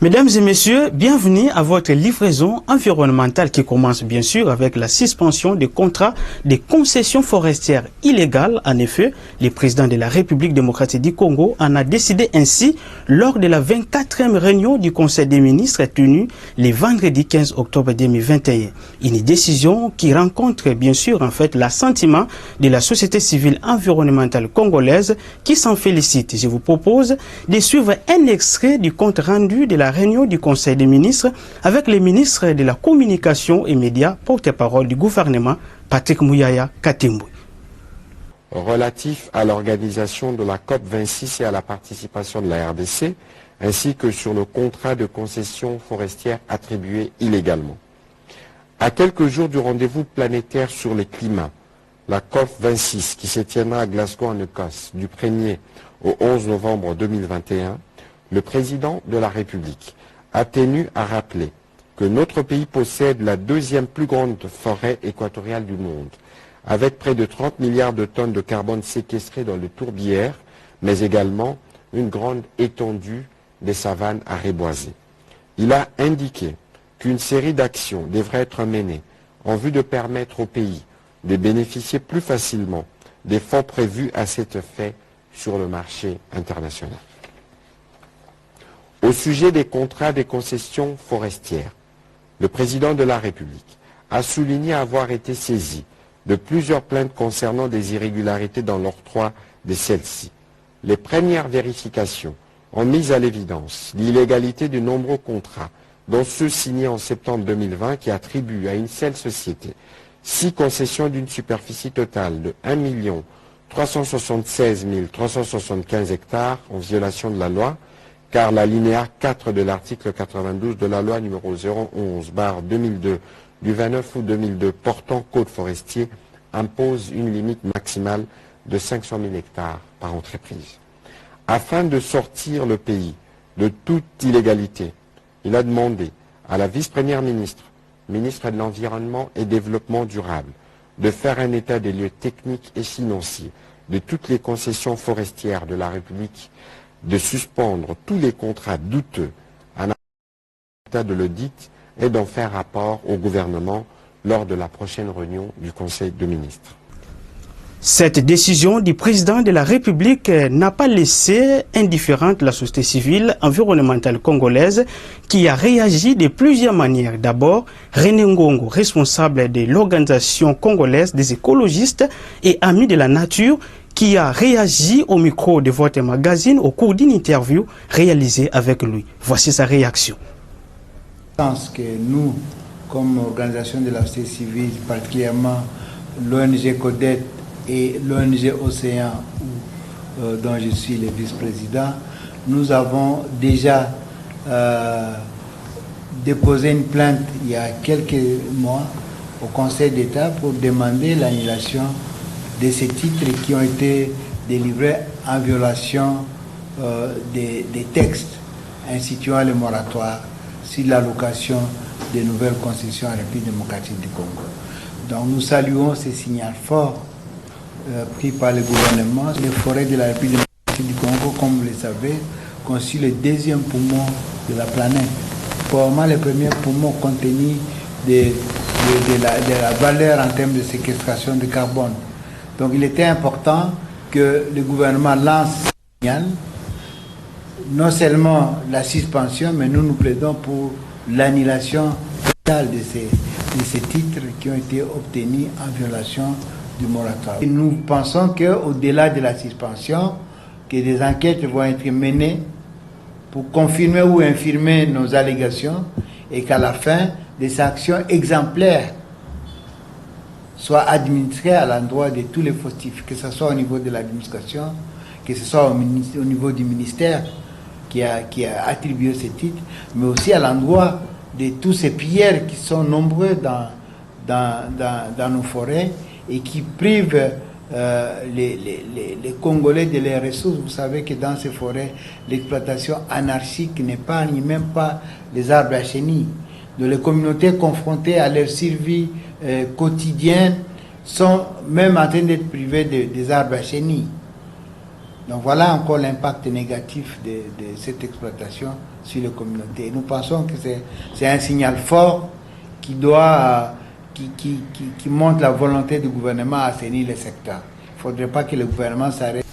Mesdames et messieurs, bienvenue à votre livraison environnementale qui commence bien sûr avec la suspension des contrats des concessions forestières illégales. En effet, le président de la République démocratique du Congo en a décidé ainsi lors de la 24e réunion du Conseil des ministres tenue le vendredi 15 octobre 2021. Une décision qui rencontre bien sûr l'assentiment de la société civile environnementale congolaise qui s'en félicite. Je vous propose de suivre un extrait du compte rendu de la réunion du Conseil des ministres avec le ministre de la Communication et Médias, porte-parole du gouvernement, Patrick Mouyaya Katimbu. Relatif à l'organisation de la COP26 et à la participation de la RDC, ainsi que sur le contrat de concession forestière attribué illégalement. À quelques jours du rendez-vous planétaire sur le climat, la COP26 qui se tiendra à Glasgow en Écosse du 1er au 11 novembre 2021, le président de la République a tenu à rappeler que notre pays possède la deuxième plus grande forêt équatoriale du monde, avec près de 30 milliards de tonnes de carbone séquestrées dans le tourbière, mais également une grande étendue des savanes à reboiser. Il a indiqué qu'une série d'actions devrait être menée en vue de permettre au pays de bénéficier plus facilement des fonds prévus à cet effet sur le marché international. Au sujet des contrats des concessions forestières, le président de la République a souligné avoir été saisi de plusieurs plaintes concernant des irrégularités dans l'octroi de celles-ci. Les premières vérifications ont mis à l'évidence l'illégalité de nombreux contrats, dont ceux signés en septembre 2020 qui attribuent à une seule société 6 concessions d'une superficie totale de 1 376 375 hectares en violation de la loi, car l'alinéa 4 de l'article 92 de la loi numéro 011/2002 du 29 août 2002 portant code forestier impose une limite maximale de 500 000 hectares par entreprise. Afin de sortir le pays de toute illégalité, il a demandé à la vice-première ministre, ministre de l'Environnement et Développement durable, de faire un état des lieux techniques et financiers de toutes les concessions forestières de la République, de suspendre tous les contrats douteux en état de l'audit et d'en faire rapport au gouvernement lors de la prochaine réunion du Conseil des ministres. Cette décision du président de la République n'a pas laissé indifférente la société civile environnementale congolaise qui a réagi de plusieurs manières. D'abord, René Ngongo, responsable de l'organisation congolaise des écologistes et amis de la nature, qui a réagi au micro de votre magazine au cours d'une interview réalisée avec lui. Voici sa réaction. Je pense que nous, comme organisation de la société civile, particulièrement l'ONG CODET et l'ONG Océan, dont je suis le vice-président, nous avons déjà déposé une plainte il y a quelques mois au Conseil d'État pour demander l'annulation de ces titres qui ont été délivrés en violation des textes instituant le moratoire sur l'allocation des nouvelles concessions en République démocratique du Congo. Donc nous saluons ce signal fort pris par le gouvernement. Les forêts de la République démocratique du Congo, comme vous le savez, constituent le deuxième poumon de la planète. Probablement le premier poumon compte tenu de la valeur en termes de séquestration de carbone. Donc il était important que le gouvernement lance ce signal, non seulement la suspension, mais nous plaidons pour l'annulation totale de ces titres qui ont été obtenus en violation du moratoire. Et nous pensons qu'au-delà de la suspension, que des enquêtes vont être menées pour confirmer ou infirmer nos allégations et qu'à la fin, des sanctions exemplaires soient administrées à l'endroit de tous les fautifs, que ce soit au niveau de l'administration, que ce soit au niveau du ministère qui a attribué ces titres, mais aussi à l'endroit de tous ces pilleurs qui sont nombreux dans nos forêts et qui privent les Congolais de leurs ressources. Vous savez que dans ces forêts, l'exploitation anarchique n'épargne même pas les arbres à chenilles. Donc les communautés confrontées à leur survie quotidienne sont même en train d'être privées des arbres à chenilles. Donc voilà encore l'impact négatif de cette exploitation sur les communautés. Et nous pensons que c'est un signal fort qui montre la volonté du gouvernement à assainir le secteur. Il ne faudrait pas que le gouvernement s'arrête.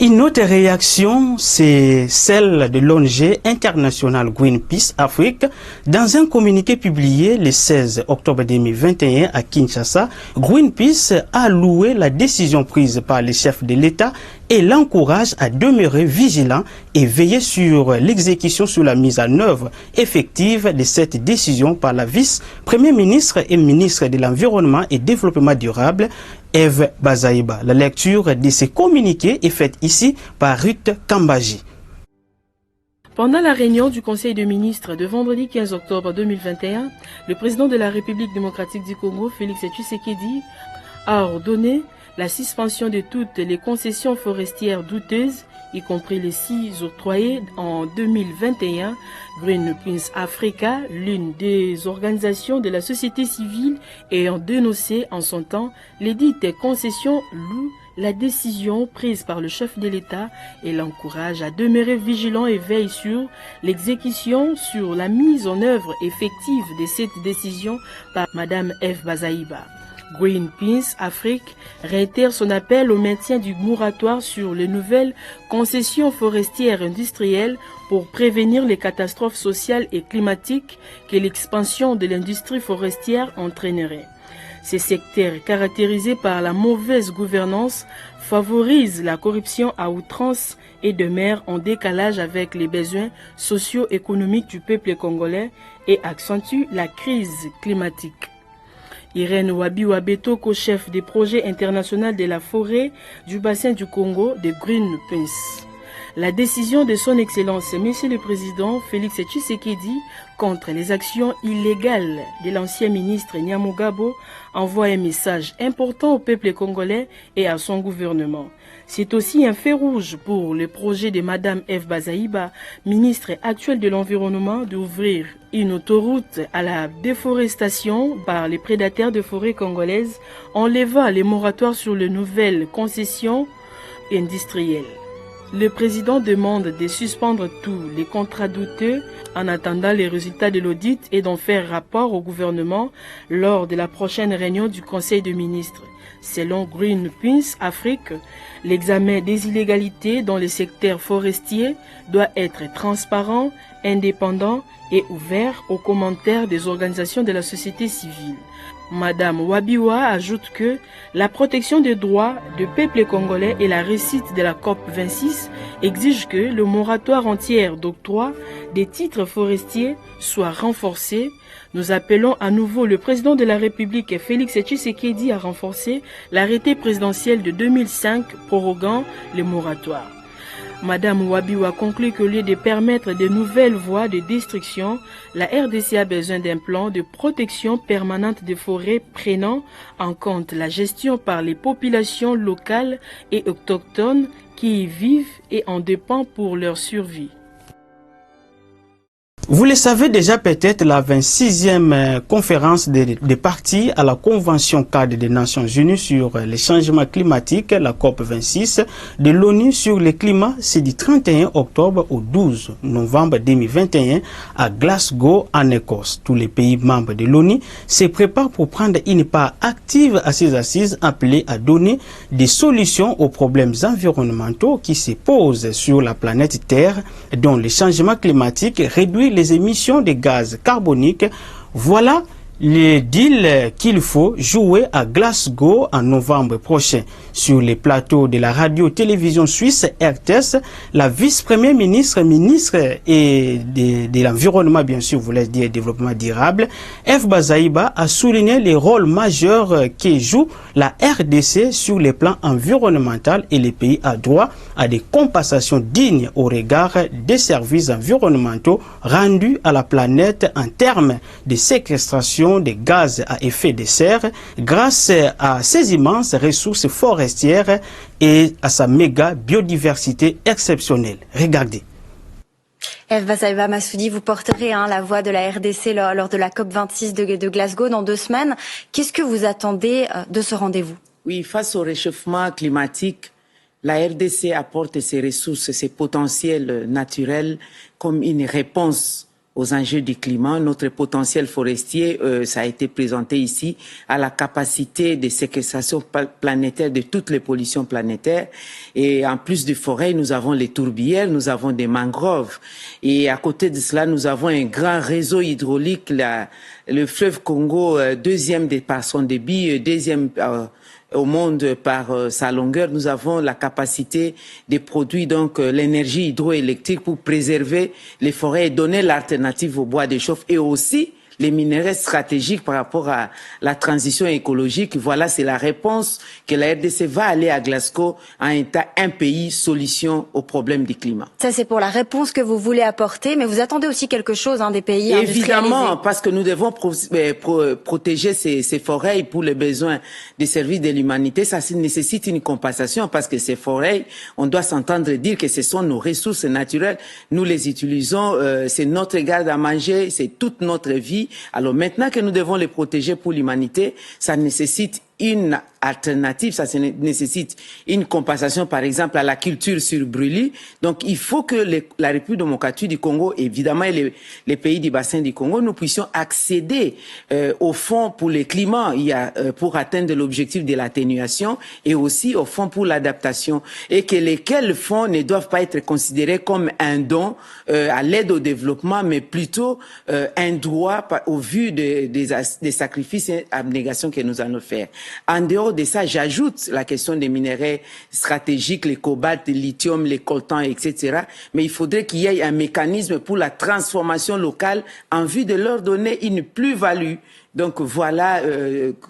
Une autre réaction, c'est celle de l'ONG internationale Greenpeace Afrique. Dans un communiqué publié le 16 octobre 2021 à Kinshasa, Greenpeace a loué la décision prise par les chefs de l'État et l'encourage à demeurer vigilant et veiller sur l'exécution sur la mise en œuvre effective de cette décision par la vice-première ministre et ministre de l'Environnement et Développement durable, Eve Bazaïba. La lecture de ces communiqués est faite ici par Ruth Kambaji. Pendant la réunion du Conseil des ministres de vendredi 15 octobre 2021, le président de la République démocratique du Congo, Félix Tshisekedi, a ordonné la suspension de toutes les concessions forestières douteuses, y compris les 6 octroyées en 2021. Greenpeace Africa, l'une des organisations de la société civile ayant dénoncé en son temps les dites concessions, loue la décision prise par le chef de l'État et l'encourage à demeurer vigilant et veille sur l'exécution sur la mise en œuvre effective de cette décision par Madame Eve Bazaïba. Greenpeace Afrique réitère son appel au maintien du moratoire sur les nouvelles concessions forestières industrielles pour prévenir les catastrophes sociales et climatiques que l'expansion de l'industrie forestière entraînerait. Ces secteurs caractérisés par la mauvaise gouvernance favorisent la corruption à outrance et demeurent en décalage avec les besoins socio-économiques du peuple congolais et accentuent la crise climatique. Irène Wabiwa-Beto, co-chef des projets internationaux de la forêt du bassin du Congo de Greenpeace. La décision de son Excellence, Monsieur le Président Félix Tshisekedi, contre les actions illégales de l'ancien ministre Nyamugabo envoie un message important au peuple congolais et à son gouvernement. C'est aussi un feu rouge pour le projet de Madame Eve Bazaïba, ministre actuelle de l'Environnement, d'ouvrir une autoroute à la déforestation par les prédateurs de forêts congolaises, enlevant les moratoires sur les nouvelles concessions industrielles. Le président demande de suspendre tous les contrats douteux en attendant les résultats de l'audit et d'en faire rapport au gouvernement lors de la prochaine réunion du Conseil des ministres. Selon Greenpeace Afrique, l'examen des illégalités dans le secteur forestier doit être transparent, indépendant et ouvert aux commentaires des organisations de la société civile. Madame Wabiwa ajoute que la protection des droits du peuple congolais et la réussite de la COP26 exigent que le moratoire entier d'octroi des titres forestiers soit renforcé. Nous appelons à nouveau le président de la République, Félix Tshisekedi, à renforcer l'arrêté présidentiel de 2005 proroguant les moratoires. Madame Wabiwa conclut qu'au lieu de permettre de nouvelles voies de destruction, la RDC a besoin d'un plan de protection permanente des forêts prenant en compte la gestion par les populations locales et autochtones qui y vivent et en dépendent pour leur survie. Vous le savez déjà peut-être, la 26e conférence des parties à la Convention cadre des Nations Unies sur les changements climatiques, la COP26 de l'ONU sur le climat, c'est du 31 octobre au 12 novembre 2021 à Glasgow, en Écosse. Tous les pays membres de l'ONU se préparent pour prendre une part active à ces assises appelées à donner des solutions aux problèmes environnementaux qui se posent sur la planète Terre, dont les changements climatiques réduisent les émissions de gaz carboniques. Voilà le deal qu'il faut jouer à Glasgow en novembre prochain. Sur les plateaux de la radio-télévision suisse RTS, la vice-première ministre et de l'environnement, bien sûr, vous laisse dire développement durable, Eve Bazaïba a souligné les rôles majeurs que joue la RDC sur les plans environnemental et les pays à droit à des compensations dignes au regard des services environnementaux rendus à la planète en termes de séquestration des gaz à effet de serre grâce à ses immenses ressources forestières et à sa méga biodiversité exceptionnelle. Regardez. Eve Bazaïba Massoudi, vous porterez la voix de la RDC lors de la COP26 de Glasgow dans 2 semaines. Qu'est-ce que vous attendez de ce rendez-vous? Oui, face au réchauffement climatique, La RDC apporte ses ressources, ses potentiels naturels comme une réponse aux enjeux du climat. Notre potentiel forestier, ça a été présenté ici, a la capacité de séquestration planétaire de toutes les pollutions planétaires. Et en plus de forêts, nous avons les tourbières, nous avons des mangroves. Et à côté de cela, nous avons un grand réseau hydraulique, le fleuve Congo, deuxième par son débit, deuxième au monde par sa longueur. Nous avons la capacité de produire donc l'énergie hydroélectrique pour préserver les forêts et donner l'alternative au bois de chauffe et aussi les minerais stratégiques par rapport à la transition écologique. Voilà, c'est la réponse que la RDC va aller à Glasgow en état un pays solution au problème du climat. Ça, c'est pour la réponse que vous voulez apporter, mais vous attendez aussi quelque chose des pays industrialisés. Évidemment, parce que nous devons protéger ces forêts pour les besoins des services de l'humanité. Ça nécessite une compensation parce que ces forêts, on doit s'entendre dire que ce sont nos ressources naturelles. Nous les utilisons, c'est notre garde à manger, c'est toute notre vie. Alors maintenant que nous devons les protéger pour l'humanité, ça nécessite une alternative, ça nécessite une compensation par exemple à la culture sur brûlis. Donc il faut que la République démocratique du Congo, évidemment et les pays du bassin du Congo, nous puissions accéder au fonds pour le climat, pour atteindre l'objectif de l'atténuation et aussi au fonds pour l'adaptation et que lesquels fonds ne doivent pas être considérés comme un don à l'aide au développement, mais plutôt un droit au vu des sacrifices et abnégations que nous allons faire. En dehors de ça, j'ajoute la question des minerais stratégiques, les cobalt, le lithium, les coltans, etc. Mais il faudrait qu'il y ait un mécanisme pour la transformation locale en vue de leur donner une plus-value. Donc voilà,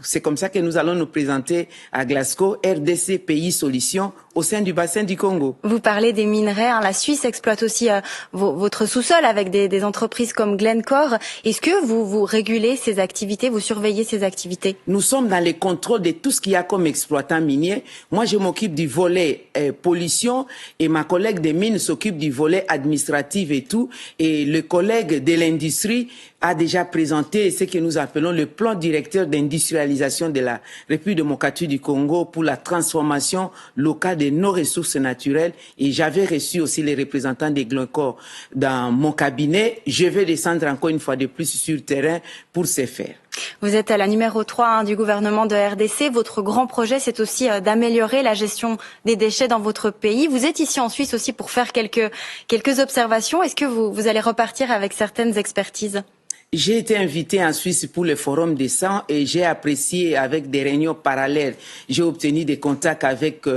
c'est comme ça que nous allons nous présenter à Glasgow, RDC Pays Solutions, au sein du bassin du Congo. Vous parlez des minerais, la Suisse exploite aussi votre sous-sol avec des entreprises comme Glencore. Est-ce que vous régulez ces activités, vous surveillez ces activités? Nous sommes dans les contrôles de tout ce qu'il y a comme exploitant minier. Moi, je m'occupe du volet pollution et ma collègue des mines s'occupe du volet administratif et tout. Et le collègue de l'industrie a déjà présenté ce que nous appelons le plan directeur d'industrialisation de la République démocratique du Congo pour la transformation locale de nos ressources naturelles. Et j'avais reçu aussi les représentants des Glencore dans mon cabinet. Je vais descendre encore une fois de plus sur le terrain pour ce faire. Vous êtes à la numéro 3 du gouvernement de RDC. Votre grand projet, c'est aussi d'améliorer la gestion des déchets dans votre pays. Vous êtes ici en Suisse aussi pour faire quelques observations. Est-ce que vous allez repartir avec certaines expertises? J'ai été invité en Suisse pour le Forum des 100 et j'ai apprécié avec des réunions parallèles. J'ai obtenu des contacts avec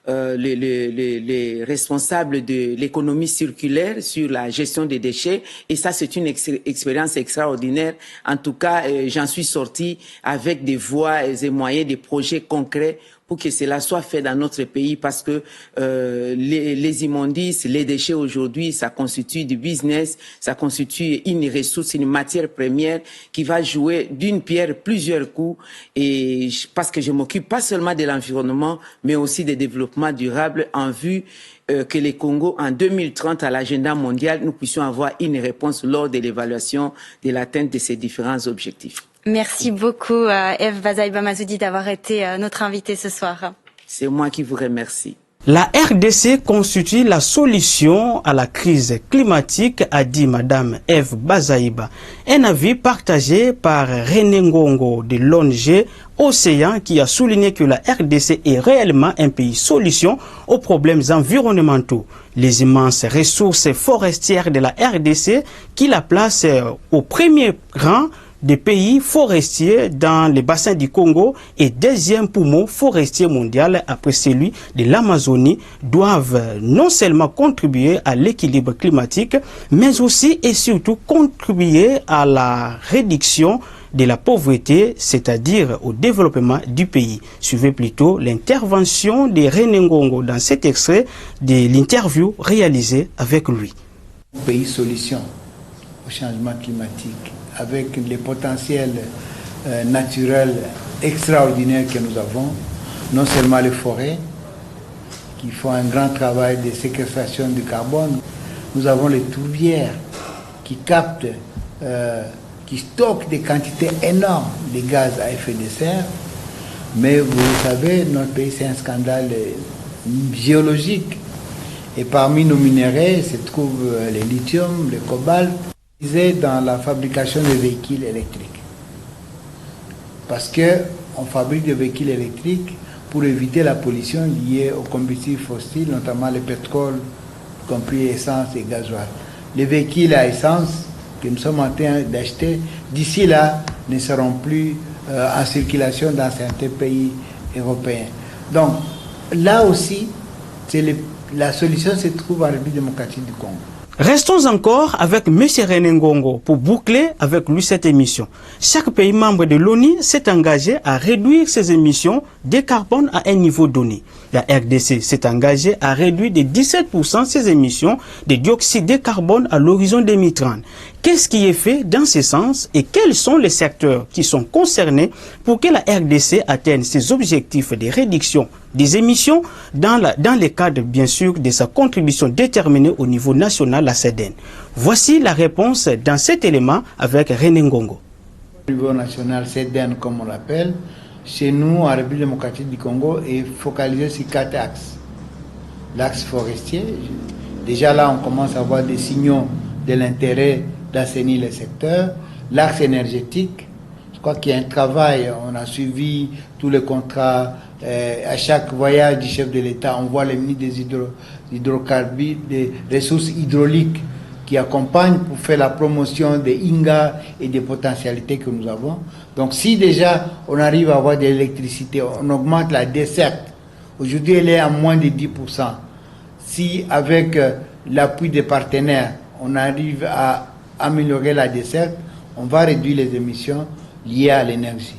les responsables de l'économie circulaire sur la gestion des déchets et ça c'est une expérience extraordinaire. En tout cas, j'en suis sorti avec des voies et moyens, des projets concrets pour que cela soit fait dans notre pays parce que les immondices, les déchets aujourd'hui, ça constitue du business, ça constitue une ressource, une matière première qui va jouer d'une pierre plusieurs coups et parce que je m'occupe pas seulement de l'environnement mais aussi des développements durables en vue que les Congo, en 2030, à l'agenda mondial, nous puissions avoir une réponse lors de l'évaluation de l'atteinte de ces différents objectifs. Merci beaucoup, Eve Bazaiba Mazoudi, d'avoir été notre invitée ce soir. C'est moi qui vous remercie. La RDC constitue la solution à la crise climatique, a dit Madame Eve Bazaiba. Un avis partagé par René Ngongo de l'ONG Océan qui a souligné que la RDC est réellement un pays solution aux problèmes environnementaux. Les immenses ressources forestières de la RDC qui la placent au premier rang des pays forestiers dans le bassin du Congo et deuxième poumon forestier mondial après celui de l'Amazonie doivent non seulement contribuer à l'équilibre climatique, mais aussi et surtout contribuer à la réduction de la pauvreté, c'est-à-dire au développement du pays. Suivez plutôt l'intervention de René Ngongo dans cet extrait de l'interview réalisée avec lui. Pays solution au changement climatique, avec les potentiels naturels extraordinaires que nous avons, non seulement les forêts, qui font un grand travail de séquestration du carbone, nous avons les tourbières qui captent, qui stockent des quantités énormes de gaz à effet de serre, mais vous savez, notre pays c'est un scandale géologiques. Et parmi nos minéraux se trouvent le lithium, le cobalt, utilisés dans la fabrication des véhicules électriques. Parce qu'on fabrique des véhicules électriques pour éviter la pollution liée aux combustibles fossiles, notamment le pétrole, y compris essence et gasoil. Les véhicules à essence que nous sommes en train d'acheter, d'ici là, ne seront plus en circulation dans certains pays européens. Donc, là aussi, la solution se trouve en République démocratique du Congo. Restons encore avec M. René Ngongo pour boucler avec lui cette émission. Chaque pays membre de l'ONU s'est engagé à réduire ses émissions de carbone à un niveau donné. La RDC s'est engagée à réduire de 17% ses émissions de dioxyde de carbone à l'horizon 2030. Qu'est-ce qui est fait dans ce sens et quels sont les secteurs qui sont concernés pour que la RDC atteigne ses objectifs de réduction des émissions dans le cadre, bien sûr, de sa contribution déterminée au niveau national, la CEDEN. Voici la réponse dans cet élément avec René Ngongo. Au niveau national, CEDEN, comme on l'appelle, chez nous, en République démocratique du Congo, est focalisé sur 4 axes. L'axe forestier, déjà là, on commence à voir des signaux de l'intérêt d'assainir les secteurs. L'axe énergétique, je crois qu'il y a un travail, on a suivi tous les contrats, à chaque voyage du chef de l'État, on voit les ministres des hydrocarbures, des ressources hydrauliques qui accompagnent pour faire la promotion des INGA et des potentialités que nous avons. Donc si déjà on arrive à avoir de l'électricité, on augmente la desserte, aujourd'hui elle est à moins de 10%. Si avec l'appui des partenaires, on arrive à améliorer la desserte, on va réduire les émissions liées à l'énergie.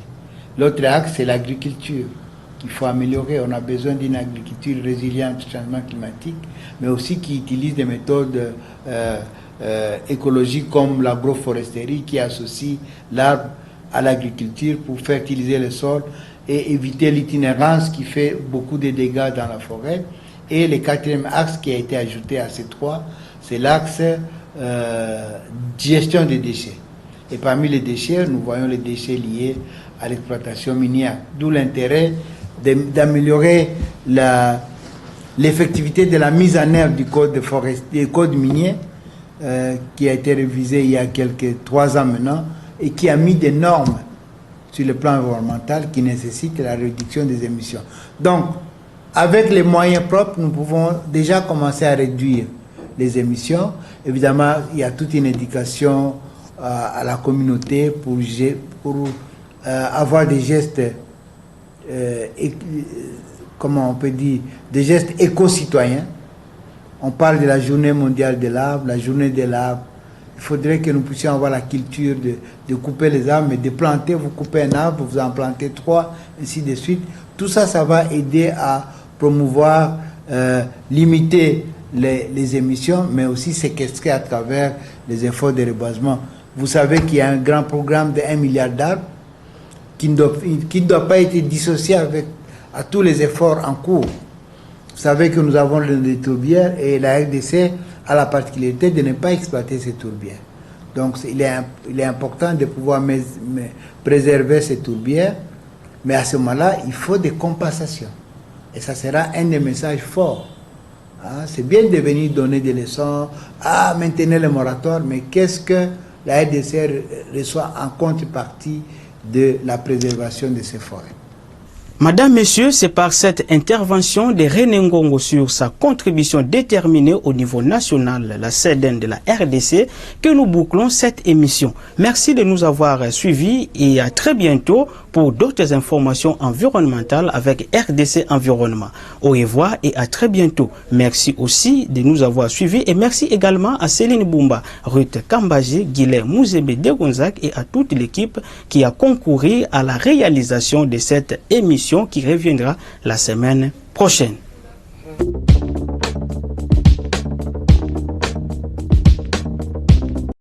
L'autre axe, c'est l'agriculture qu'il faut améliorer. On a besoin d'une agriculture résiliente au changement climatique, mais aussi qui utilise des méthodes écologiques comme l'agroforesterie, qui associe l'arbre à l'agriculture pour fertiliser le sol et éviter l'itinérance qui fait beaucoup de dégâts dans la forêt. Et le quatrième axe qui a été ajouté à ces trois, c'est l'axe gestion des déchets. Et parmi les déchets, nous voyons les déchets liés à l'exploitation minière, d'où l'intérêt d'améliorer l'effectivité de la mise en œuvre du code minier qui a été révisé il y a 3 ans maintenant et qui a mis des normes sur le plan environnemental qui nécessitent la réduction des émissions. Donc, avec les moyens propres, nous pouvons déjà commencer à réduire les émissions. Évidemment, il y a toute une éducation à la communauté pour avoir des gestes, comment on peut dire, des gestes éco-citoyens. On parle de la journée mondiale de l'arbre, la journée de l'arbre. Il faudrait que nous puissions avoir la culture de couper les arbres, mais de planter, vous coupez un arbre, vous en plantez 3, ainsi de suite. Tout ça, ça va aider à promouvoir, limiter les émissions, mais aussi séquestrer à travers les efforts de reboisement. Vous savez qu'il y a un grand programme de 1 milliard d'arbres qui ne doit pas être dissocié à tous les efforts en cours. Vous savez que nous avons des tourbières et la RDC a la particularité de ne pas exploiter ces tourbières. Donc il est important de pouvoir préserver ces tourbières, mais à ce moment-là, il faut des compensations. Et ça sera un des messages forts. C'est bien de venir donner des leçons, maintenir le moratoire, mais qu'est-ce que la RDC reçoit en contrepartie de la préservation de ces forêts? Madame, Messieurs, c'est par cette intervention de René Ngongo sur sa contribution déterminée au niveau national, la CEDEN de la RDC, que nous bouclons cette émission. Merci de nous avoir suivis et à très bientôt pour d'autres informations environnementales avec RDC Environnement. Au revoir et à très bientôt. Merci aussi de nous avoir suivis et merci également à Céline Boumba, Ruth Kambaji, Guilherme Mouzebe Degonzac et à toute l'équipe qui a concouru à la réalisation de cette émission qui reviendra la semaine prochaine.